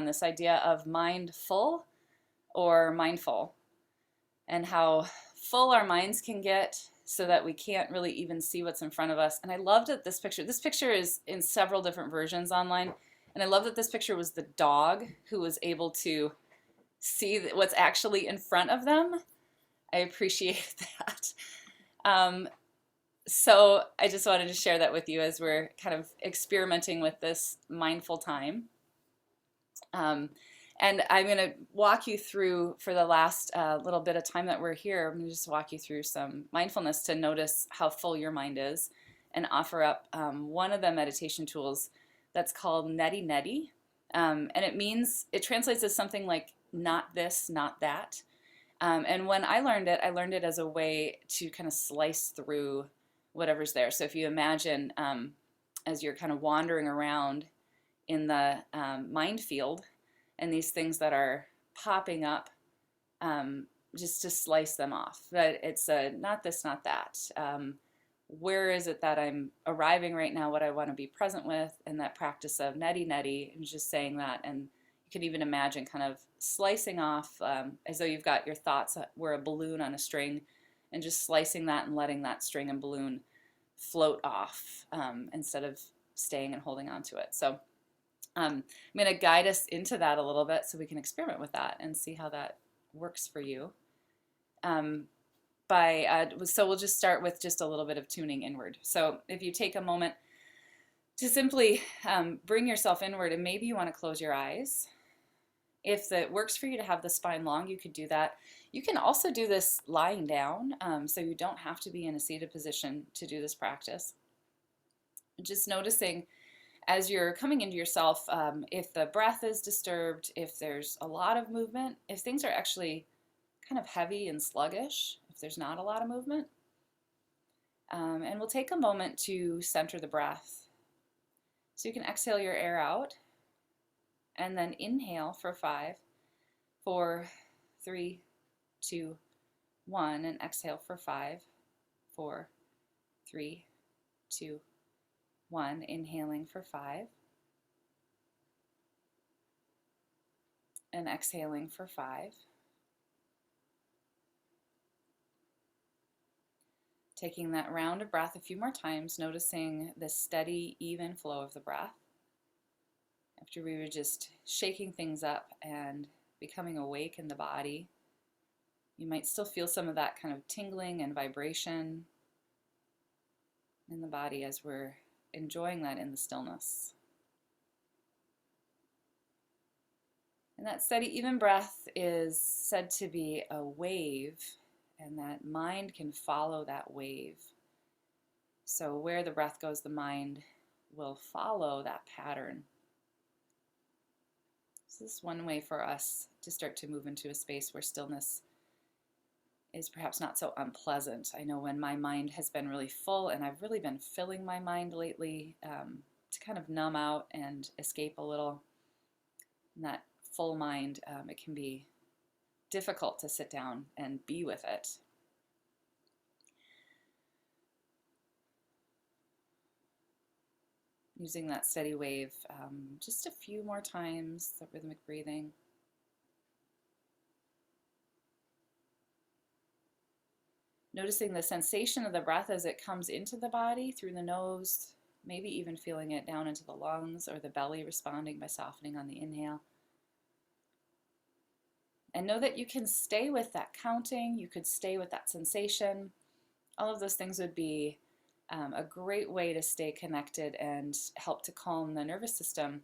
this idea of mindful or mindful, and how full our minds can get so that we can't really even see what's in front of us. And I loved that this picture is in several different versions online. And I love that this picture was the dog who was able to see what's actually in front of them. I appreciate that. So I just wanted to share that with you as we're kind of experimenting with this mindful time. And I'm going to walk you through, for the last little bit of time that we're here, I'm going to just walk you through some mindfulness to notice how full your mind is, and offer up one of the meditation tools that's called Neti Neti. And it translates as something like not this, not that. And when I learned it as a way to kind of slice through whatever's there. So if you imagine as you're kind of wandering around in the mind field, and these things that are popping up, just to slice them off. But it's not this, not that. Where is it that I'm arriving right now, what I want to be present with, and that practice of neti neti, and just saying that. And you can even imagine kind of slicing off as though you've got your thoughts were a balloon on a string, and just slicing that and letting that string and balloon float off instead of staying and holding on to it. So I'm going to guide us into that a little bit so we can experiment with that and see how that works for you. So we'll just start with just a little bit of tuning inward. So if you take a moment to simply bring yourself inward, and maybe you want to close your eyes. If it works for you to have the spine long, you could do that. You can also do this lying down, so you don't have to be in a seated position to do this practice. Just noticing as you're coming into yourself, if the breath is disturbed, if there's a lot of movement, if things are actually kind of heavy and sluggish, if there's not a lot of movement. And we'll take a moment to center the breath. So you can exhale your air out, and then inhale for 5, 4, 3, 2, 1, and exhale for 5, 4, 3, 2, 1, inhaling for 5, and exhaling for 5. Taking that round of breath a few more times, noticing the steady, even flow of the breath. After we were just shaking things up and becoming awake in the body, you might still feel some of that kind of tingling and vibration in the body as we're enjoying that in the stillness. And that steady, even breath is said to be a wave, and that mind can follow that wave. So where the breath goes, the mind will follow that pattern. So this is one way for us to start to move into a space where stillness is perhaps not so unpleasant. I know when my mind has been really full, and I've really been filling my mind lately to kind of numb out and escape a little. In that full mind, it can be difficult to sit down and be with it. Using that steady wave just a few more times, the rhythmic breathing. Noticing the sensation of the breath as it comes into the body through the nose, maybe even feeling it down into the lungs or the belly, responding by softening on the inhale. And know that you can stay with that counting, you could stay with that sensation. All of those things would be a great way to stay connected and help to calm the nervous system.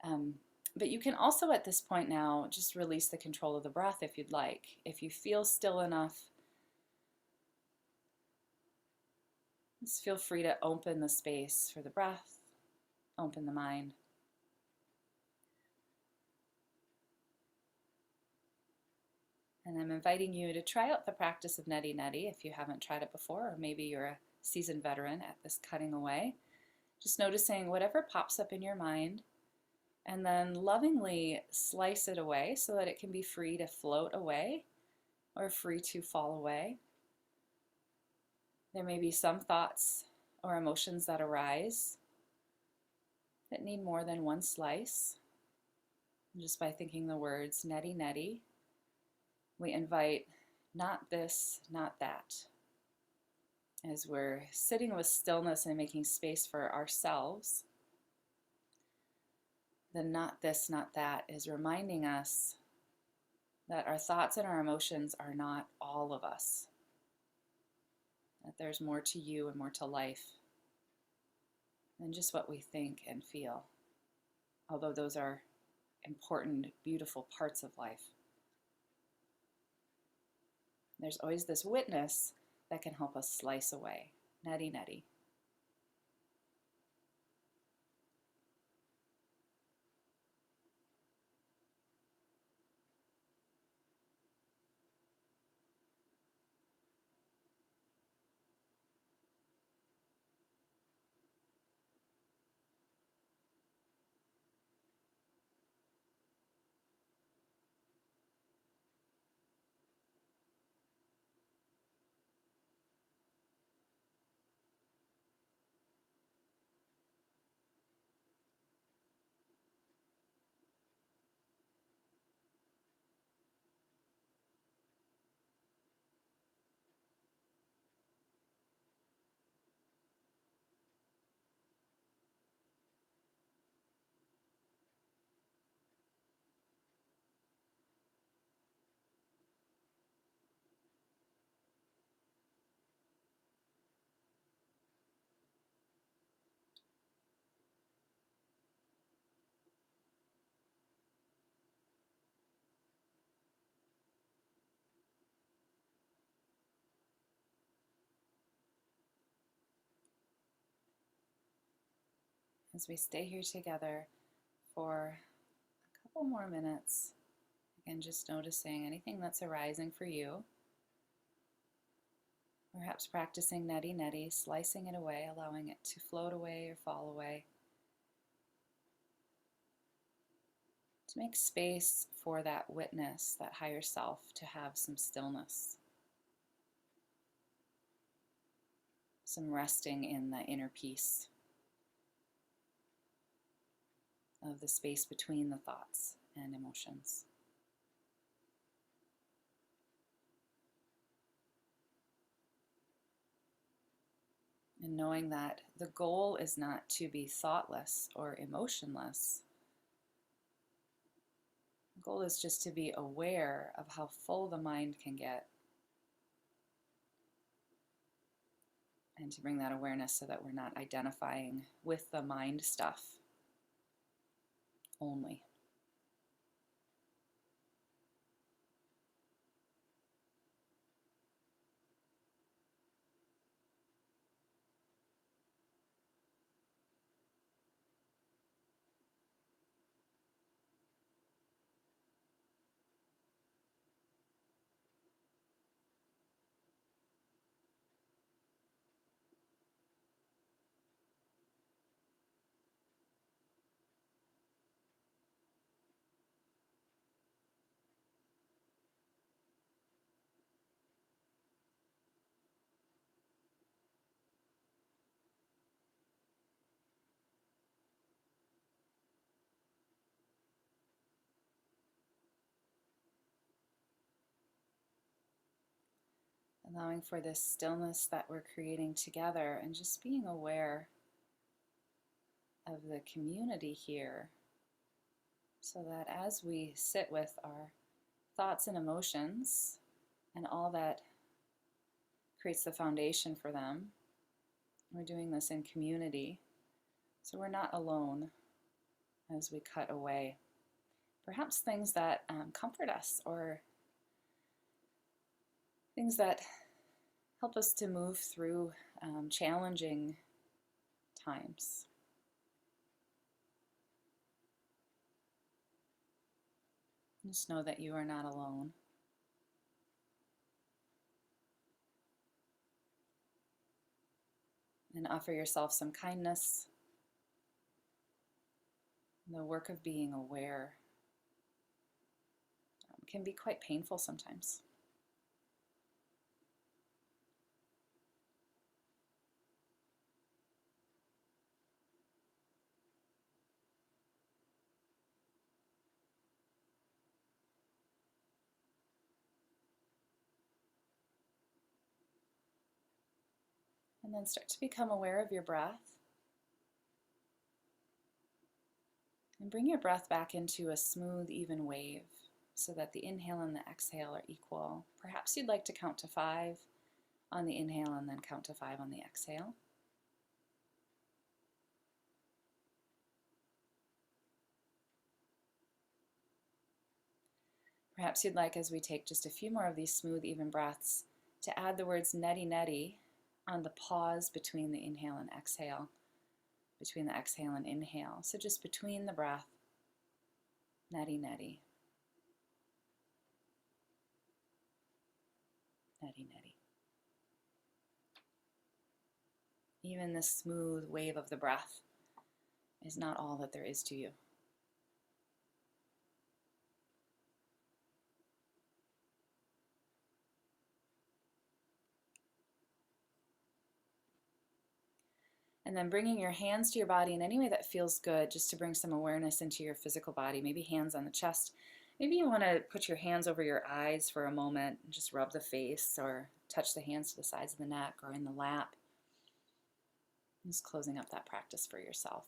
But you can also at this point now just release the control of the breath if you'd like. If you feel still enough, just feel free to open the space for the breath, open the mind. And I'm inviting you to try out the practice of Neti Neti if you haven't tried it before, or maybe you're a seasoned veteran at this cutting away. Just noticing whatever pops up in your mind, and then lovingly slice it away so that it can be free to float away or free to fall away. There may be some thoughts or emotions that arise that need more than one slice. Just by thinking the words neti neti, we invite not this, not that. As we're sitting with stillness and making space for ourselves, the not this, not that is reminding us that our thoughts and our emotions are not all of us, that there's more to you and more to life than just what we think and feel, although those are important, beautiful parts of life. There's always this witness that can help us slice away. Neti neti. As we stay here together for a couple more minutes, again, just noticing anything that's arising for you. Perhaps practicing neti neti, slicing it away, allowing it to float away or fall away. To make space for that witness, that higher self, to have some stillness. Some resting in the inner peace of the space between the thoughts and emotions. And knowing that the goal is not to be thoughtless or emotionless. The goal is just to be aware of how full the mind can get. And to bring that awareness so that we're not identifying with the mind stuff only. Allowing for this stillness that we're creating together and just being aware of the community here, so that as we sit with our thoughts and emotions and all that creates the foundation for them, we're doing this in community, so we're not alone as we cut away perhaps things that comfort us, or things that help us to move through challenging times. Just know that you are not alone. And offer yourself some kindness. The work of being aware can be quite painful sometimes. And then start to become aware of your breath. And bring your breath back into a smooth, even wave so that the inhale and the exhale are equal. Perhaps you'd like to count to 5 on the inhale and then count to 5 on the exhale. Perhaps you'd like, as we take just a few more of these smooth, even breaths, to add the words neti neti on the pause between the inhale and exhale, between the exhale and inhale. So just between the breath, neti neti, neti neti. Even this smooth wave of the breath is not all that there is to you. And then bringing your hands to your body in any way that feels good, just to bring some awareness into your physical body, maybe hands on the chest. Maybe you want to put your hands over your eyes for a moment and just rub the face or touch the hands to the sides of the neck or in the lap. Just closing up that practice for yourself.